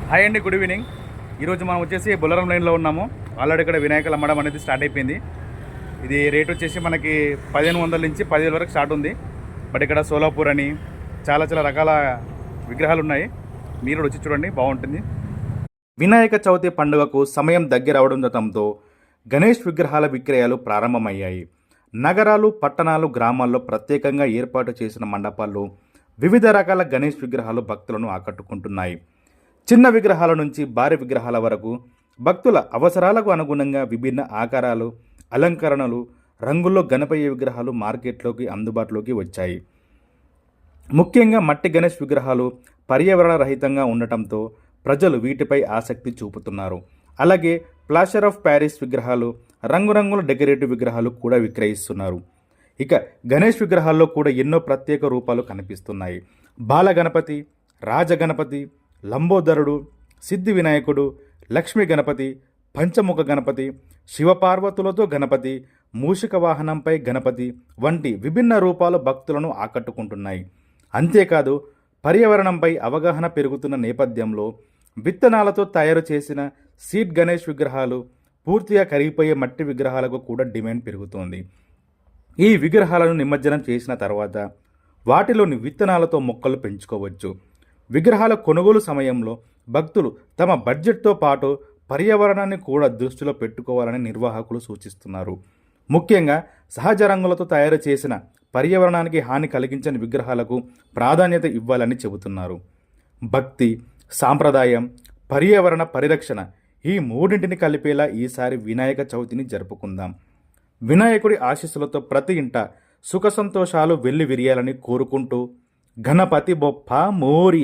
Hi అండి, good evening. ఈరోజు మనం వచ్చేసి బొల్లారం లైన్లో ఉన్నాము. ఆల్రెడీ ఇక్కడ వినాయకులు అమ్మడం అనేది స్టార్ట్ అయిపోయింది. ఇది రేట్ వచ్చేసి మనకి 1500 నుంచి 10,000 వరకు స్టార్ట్ ఉంది. బట్ ఇక్కడ సోలాపూర్ అని చాలా రకాల విగ్రహాలు ఉన్నాయి. మీరు వచ్చి చూడండి, బాగుంటుంది. వినాయక చవితి పండుగకు సమయం దగ్గరవడంతో గణేష్ విగ్రహాల విక్రయాలు ప్రారంభమయ్యాయి. నగరాలు, పట్టణాలు, గ్రామాల్లో ప్రత్యేకంగా ఏర్పాటు చేసిన మండపాల్లో వివిధ రకాల గణేష్ విగ్రహాలు భక్తులను ఆకట్టుకుంటున్నాయి. చిన్న విగ్రహాల నుంచి భారీ విగ్రహాల వరకు భక్తుల అవసరాలకు అనుగుణంగా విభిన్న ఆకారాలు, అలంకరణలు, రంగుల్లో గణపయ్య విగ్రహాలు మార్కెట్లోకి అందుబాటులోకి వచ్చాయి. ముఖ్యంగా మట్టి గణేష్ విగ్రహాలు పర్యావరణ రహితంగా ఉండటంతో ప్రజలు వీటిపై ఆసక్తి చూపుతున్నారు. అలాగే ప్లాస్టర్ ఆఫ్ ప్యారిస్ విగ్రహాలు, రంగురంగుల డెకరేటివ్ విగ్రహాలు కూడా విక్రయిస్తున్నారు. ఇక గణేష్ విగ్రహాల్లో కూడా ఎన్నో ప్రత్యేక రూపాలు కనిపిస్తున్నాయి. బాలగణపతి, రాజగణపతి, లంబోదరుడు, సిద్ధి వినాయకుడు, లక్ష్మీ గణపతి, పంచముఖ గణపతి, శివపార్వతులతో గణపతి, మూషిక వాహనంపై గణపతి వంటి విభిన్న రూపాలు భక్తులను ఆకట్టుకుంటున్నాయి. అంతేకాదు పర్యావరణంపై అవగాహన పెరుగుతున్న నేపథ్యంలో విత్తనాలతో తయారు చేసిన సీడ్ గణేష్ విగ్రహాలు, పూర్తిగా కరిగిపోయే మట్టి విగ్రహాలకు కూడా డిమాండ్ పెరుగుతోంది. ఈ విగ్రహాలను నిమజ్జనం చేసిన తర్వాత వాటిలోని విత్తనాలతో మొక్కలు పెంచుకోవచ్చు. విగ్రహాల కొనుగోలు సమయంలో భక్తులు తమ బడ్జెట్తో పాటు పర్యావరణాన్ని కూడా దృష్టిలో పెట్టుకోవాలని నిర్వాహకులు సూచిస్తున్నారు. ముఖ్యంగా సహజ రంగులతో తయారు చేసిన పర్యావరణానికి హాని కలిగించని విగ్రహాలకు ప్రాధాన్యత ఇవ్వాలని చెబుతున్నారు. భక్తి, సాంప్రదాయం, పర్యావరణ పరిరక్షణ ఈ మూడింటిని కలిపేలా ఈసారి వినాయక చవితిని జరుపుకుందాం. వినాయకుడి ఆశీస్సులతో ప్రతి ఇంట సుఖ సంతోషాలు వెల్లి విరియాలని కోరుకుంటూ గణపతి బొప్ప మోరియా.